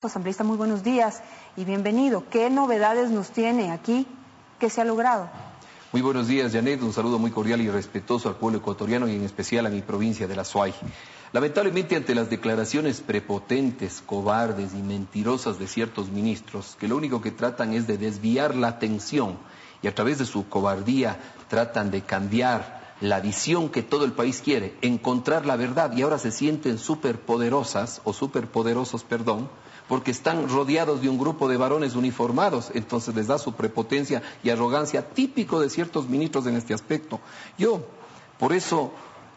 Asambleísta, muy buenos días y bienvenido. ¿Qué novedades nos tiene aquí? ¿Qué se ha logrado? Muy buenos días, Janet. Un saludo muy cordial y respetuoso al pueblo ecuatoriano y en especial a mi provincia de La Suay. Lamentablemente, ante las declaraciones prepotentes, cobardes y mentirosas de ciertos ministros, que lo único que tratan es de desviar la atención y a través de su cobardía tratan de cambiar la visión que todo el país quiere, encontrar la verdad, y ahora se sienten superpoderosas o superpoderosos, porque están rodeados de un grupo de varones uniformados, entonces les da su prepotencia y arrogancia típico de ciertos ministros en este aspecto. Yo, por eso,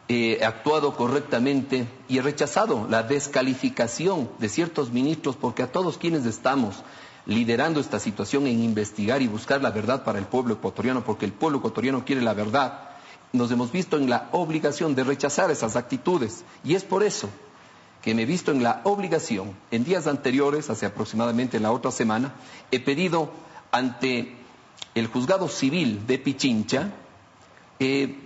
he actuado correctamente y he rechazado la descalificación de ciertos ministros, porque a todos quienes estamos liderando esta situación en investigar y buscar la verdad para el pueblo ecuatoriano, porque el pueblo ecuatoriano quiere la verdad, nos hemos visto en la obligación de rechazar esas actitudes, y es por eso que me he visto en la obligación, en días anteriores, hace aproximadamente la otra semana, he pedido ante el juzgado civil de Pichincha,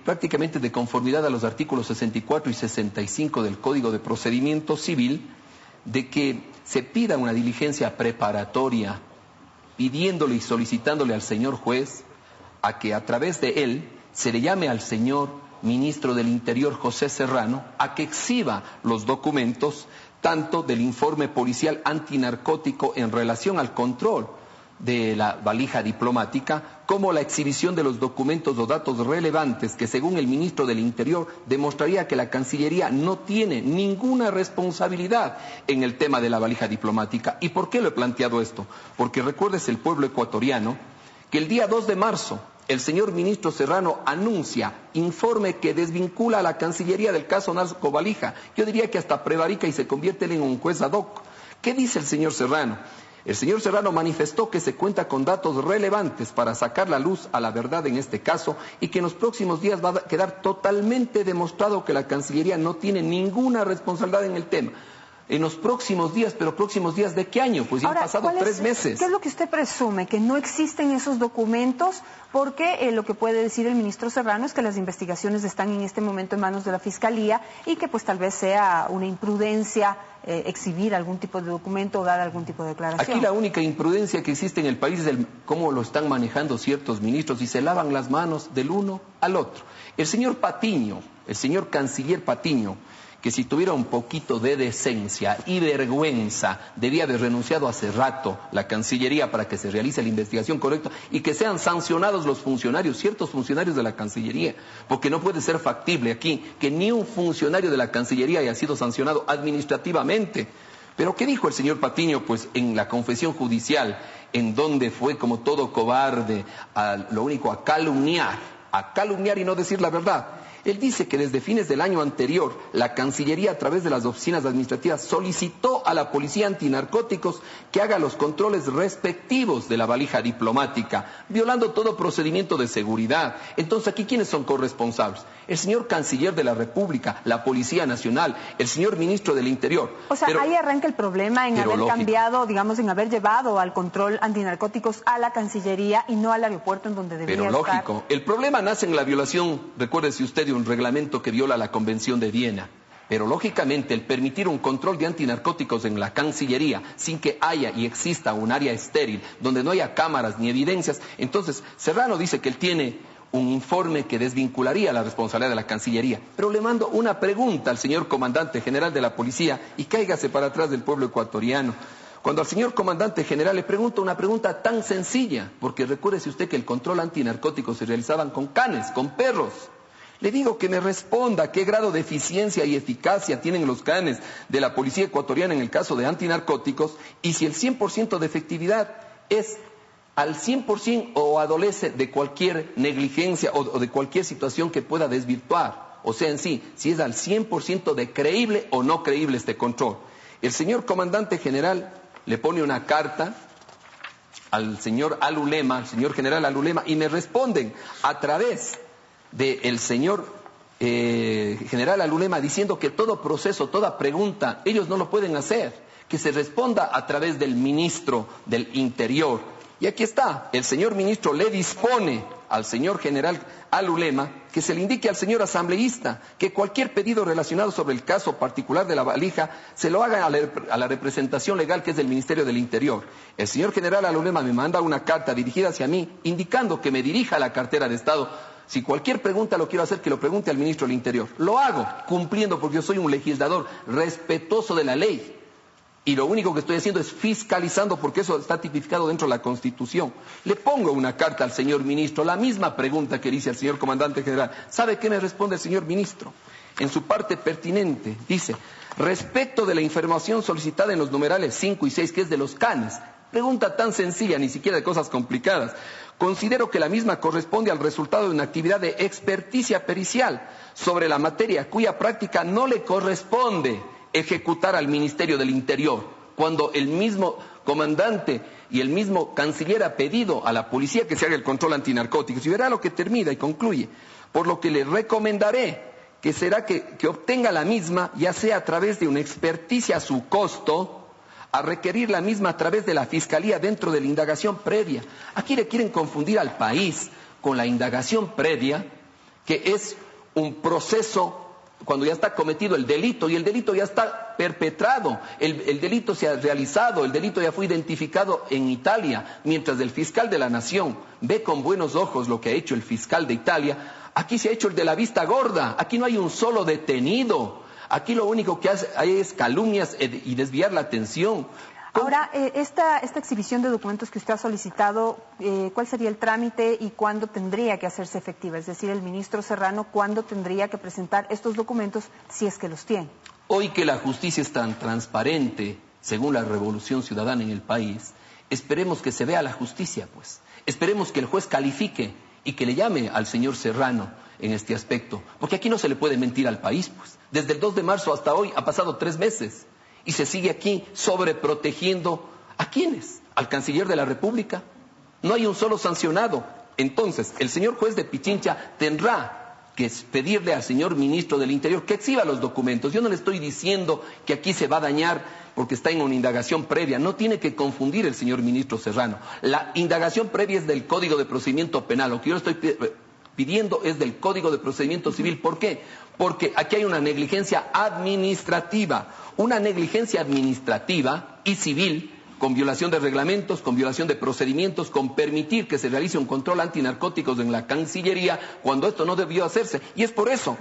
prácticamente de conformidad a los artículos 64 y 65 del Código de Procedimiento Civil, de que se pida una diligencia preparatoria, pidiéndole y solicitándole al señor juez a que a través de él se le llame al señor ministro del Interior, José Serrano, a que exhiba los documentos, tanto del informe policial antinarcótico en relación al control de la valija diplomática, como la exhibición de los documentos o datos relevantes que, según el ministro del Interior, demostraría que la Cancillería no tiene ninguna responsabilidad en el tema de la valija diplomática. ¿Y por qué lo he planteado esto? Porque recuerdes, el pueblo ecuatoriano, que el día 2 de marzo, el señor ministro Serrano anuncia informe que desvincula a la Cancillería del caso narcovalija. Yo diría que hasta prevarica y se convierte en un juez ad hoc. ¿Qué dice el señor Serrano? El señor Serrano manifestó que se cuenta con datos relevantes para sacar la luz a la verdad en este caso, y que en los próximos días va a quedar totalmente demostrado que la Cancillería no tiene ninguna responsabilidad en el tema. En los próximos días, pero ¿próximos días de qué año? Pues ya han pasado 3 meses. ¿Qué es lo que usted presume? ¿Que no existen esos documentos? Porque lo que puede decir el ministro Serrano es que las investigaciones están en este momento en manos de la Fiscalía y que pues tal vez sea una imprudencia exhibir algún tipo de documento o dar algún tipo de declaración. Aquí la única imprudencia que existe en el país es cómo lo están manejando ciertos ministros y se lavan las manos del uno al otro. El señor Patiño, el señor canciller Patiño, que si tuviera un poquito de decencia y vergüenza, debía haber renunciado hace rato la Cancillería para que se realice la investigación correcta y que sean sancionados los funcionarios, ciertos funcionarios de la Cancillería, porque no puede ser factible aquí que ni un funcionario de la Cancillería haya sido sancionado administrativamente. Pero ¿qué dijo el señor Patiño? Pues en la confesión judicial, en donde fue como todo cobarde, lo único a calumniar y no decir la verdad. Él dice que desde fines del año anterior, la Cancillería, a través de las oficinas administrativas, solicitó a la Policía Antinarcóticos que haga los controles respectivos de la valija diplomática, violando todo procedimiento de seguridad. Entonces, ¿aquí quiénes son corresponsables? El señor Canciller de la República, la Policía Nacional, el señor Ministro del Interior. O sea, ahí arranca el problema en haber cambiado, digamos, en haber llevado al control antinarcóticos a la Cancillería y no al aeropuerto en donde debería estar. Pero lógico, el problema nace en la violación, recuérdese usted, de un reglamento que viola la Convención de Viena. Pero lógicamente el permitir un control de antinarcóticos en la Cancillería sin que haya y exista un área estéril, donde no haya cámaras ni evidencias, entonces Serrano dice que él tiene un informe que desvincularía la responsabilidad de la Cancillería. Pero le mando una pregunta al señor comandante general de la policía y cáigase para atrás del pueblo ecuatoriano. Cuando al señor comandante general le pregunto una pregunta tan sencilla, porque recuérdese usted que el control antinarcótico se realizaban con canes, con perros. Le digo que me responda qué grado de eficiencia y eficacia tienen los canes de la policía ecuatoriana en el caso de antinarcóticos, y si el 100% de efectividad es al 100% o adolece de cualquier negligencia o de cualquier situación que pueda desvirtuar. O sea, en sí, si es al 100% de creíble o no creíble este control. El señor comandante general le pone una carta al señor Alulema, al señor general Alulema, y me responden a través del señor general Alulema diciendo que todo proceso, toda pregunta, ellos no lo pueden hacer, que se responda a través del ministro del Interior. Y aquí está, el señor ministro le dispone al señor general Al-Ulema que se le indique al señor asambleísta que cualquier pedido relacionado sobre el caso particular de la valija se lo haga a la representación legal que es del Ministerio del Interior. El señor general Al-Ulema me manda una carta dirigida hacia mí indicando que me dirija a la cartera de Estado. Si cualquier pregunta lo quiero hacer, que lo pregunte al ministro del Interior. Lo hago cumpliendo porque yo soy un legislador respetuoso de la ley. Y lo único que estoy haciendo es fiscalizando porque eso está tipificado dentro de la Constitución. Le pongo una carta al señor ministro, la misma pregunta que le hice al señor comandante general. ¿Sabe qué me responde el señor ministro? En su parte pertinente dice, respecto de la información solicitada en los numerales 5 y 6, que es de los canes, pregunta tan sencilla, ni siquiera de cosas complicadas. Considero que la misma corresponde al resultado de una actividad de experticia pericial sobre la materia cuya práctica no le corresponde ejecutar al Ministerio del Interior, cuando el mismo comandante y el mismo canciller ha pedido a la policía que se haga el control antinarcóticos. Y verá lo que termina y concluye. Por lo que le recomendaré que será que obtenga la misma, ya sea a través de una experticia a su costo, a requerir la misma a través de la Fiscalía dentro de la indagación previa. Aquí le quieren confundir al país con la indagación previa, que es un proceso cuando ya está cometido el delito, y el delito ya está perpetrado, el delito se ha realizado, el delito ya fue identificado en Italia, mientras el fiscal de la Nación ve con buenos ojos lo que ha hecho el fiscal de Italia. Aquí se ha hecho el de la vista gorda, aquí no hay un solo detenido, aquí lo único que hay es calumnias y desviar la atención. Ahora, esta exhibición de documentos que usted ha solicitado, ¿cuál sería el trámite y cuándo tendría que hacerse efectiva? Es decir, el ministro Serrano, ¿cuándo tendría que presentar estos documentos si es que los tiene? Hoy que la justicia es tan transparente, según la revolución ciudadana en el país, esperemos que se vea la justicia, pues. Esperemos que el juez califique y que le llame al señor Serrano en este aspecto. Porque aquí no se le puede mentir al país, pues. Desde el 2 de marzo hasta hoy ha pasado 3 meses. Y se sigue aquí sobreprotegiendo ¿a quiénes? Al canciller de la República. No hay un solo sancionado. Entonces, el señor juez de Pichincha tendrá que pedirle al señor ministro del Interior que exhiba los documentos. Yo no le estoy diciendo que aquí se va a dañar porque está en una indagación previa. No tiene que confundir el señor ministro Serrano. La indagación previa es del Código de Procedimiento Penal. Lo que yo estoy pidiendo es del Código de Procedimiento Civil. ¿Por qué? Porque aquí hay una negligencia administrativa. Una negligencia administrativa y civil, con violación de reglamentos, con violación de procedimientos, con permitir que se realice un control antinarcóticos en la Cancillería, cuando esto no debió hacerse. Y es por eso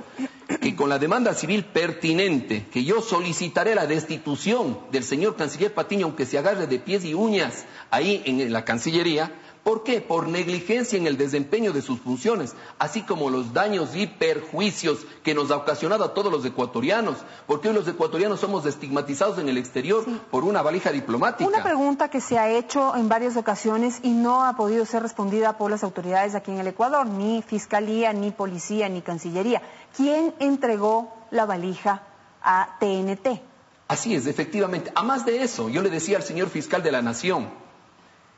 que con la demanda civil pertinente, que yo solicitaré la destitución del señor canciller Patiño, aunque se agarre de pies y uñas ahí en la Cancillería. ¿Por qué? Por negligencia en el desempeño de sus funciones, así como los daños y perjuicios que nos ha ocasionado a todos los ecuatorianos, porque hoy los ecuatorianos somos estigmatizados en el exterior por una valija diplomática. Una pregunta que se ha hecho en varias ocasiones y no ha podido ser respondida por las autoridades aquí en el Ecuador, ni Fiscalía, ni Policía, ni Cancillería. ¿Quién entregó la valija a TNT? Así es, efectivamente. A más de eso, yo le decía al señor fiscal de la Nación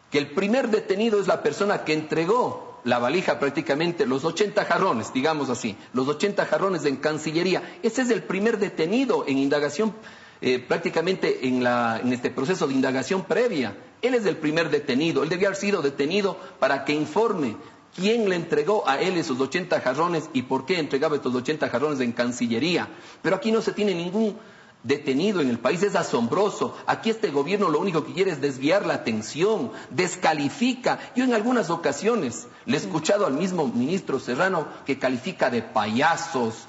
que el primer detenido es la persona que entregó la valija, prácticamente los 80 jarrones, digamos así, los 80 jarrones en Cancillería. Ese es el primer detenido en indagación, prácticamente en este proceso de indagación previa. Él es el primer detenido, él debía haber sido detenido para que informe quién le entregó a él esos 80 jarrones y por qué entregaba estos 80 jarrones en Cancillería. Pero aquí no se tiene ningún detenido en el país. Es asombroso. Aquí este gobierno lo único que quiere es desviar la atención, descalifica. Yo en algunas ocasiones le he escuchado al mismo ministro Serrano que califica de payasos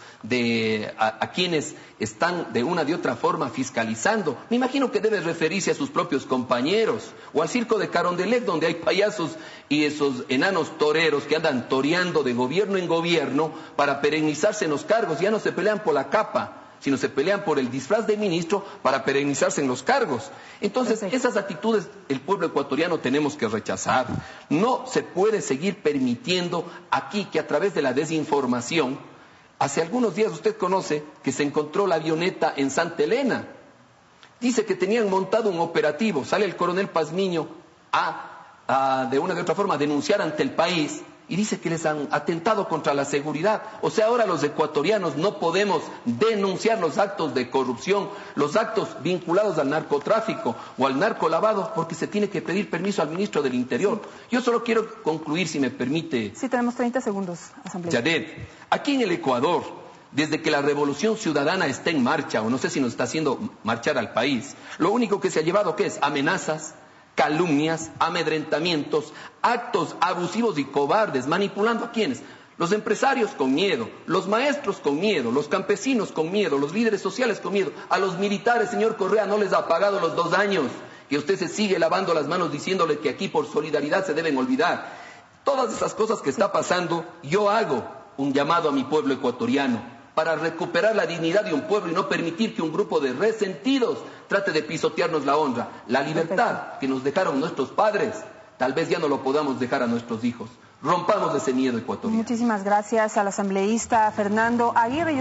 a quienes están de una de otra forma fiscalizando. Me imagino que debe referirse a sus propios compañeros o al circo de Carondelet, donde hay payasos y esos enanos toreros que andan toreando de gobierno en gobierno para perennizarse en los cargos. Ya no se pelean por la capa, sino se pelean por el disfraz de ministro para perennizarse en los cargos. Entonces, esas actitudes el pueblo ecuatoriano tenemos que rechazar. No se puede seguir permitiendo aquí que a través de la desinformación, hace algunos días usted conoce que se encontró la avioneta en Santa Elena. Dice que tenían montado un operativo, sale el coronel Pazmiño de una de otra forma a denunciar ante el país y dice que les han atentado contra la seguridad. O sea, ahora los ecuatorianos no podemos denunciar los actos de corrupción, los actos vinculados al narcotráfico o al narcolavado, porque se tiene que pedir permiso al ministro del Interior. Yo solo quiero concluir, si me permite. Sí, tenemos 30 segundos, asambleísta. Yadet, aquí en el Ecuador, desde que la revolución ciudadana está en marcha, o no sé si nos está haciendo marchar al país, lo único que se ha llevado, ¿qué es? Amenazas, calumnias, amedrentamientos, actos abusivos y cobardes, manipulando a quienes, los empresarios con miedo, los maestros con miedo, los campesinos con miedo, los líderes sociales con miedo, a los militares, señor Correa, no les ha pagado los 2 años, que usted se sigue lavando las manos diciéndole que aquí por solidaridad se deben olvidar. Todas esas cosas que está pasando, yo hago un llamado a mi pueblo ecuatoriano para recuperar la dignidad de un pueblo y no permitir que un grupo de resentidos trate de pisotearnos la honra. La libertad que nos dejaron nuestros padres, tal vez ya no lo podamos dejar a nuestros hijos. Rompamos ese miedo ecuatoriano. Muchísimas gracias al asambleísta Fernando Aguirre.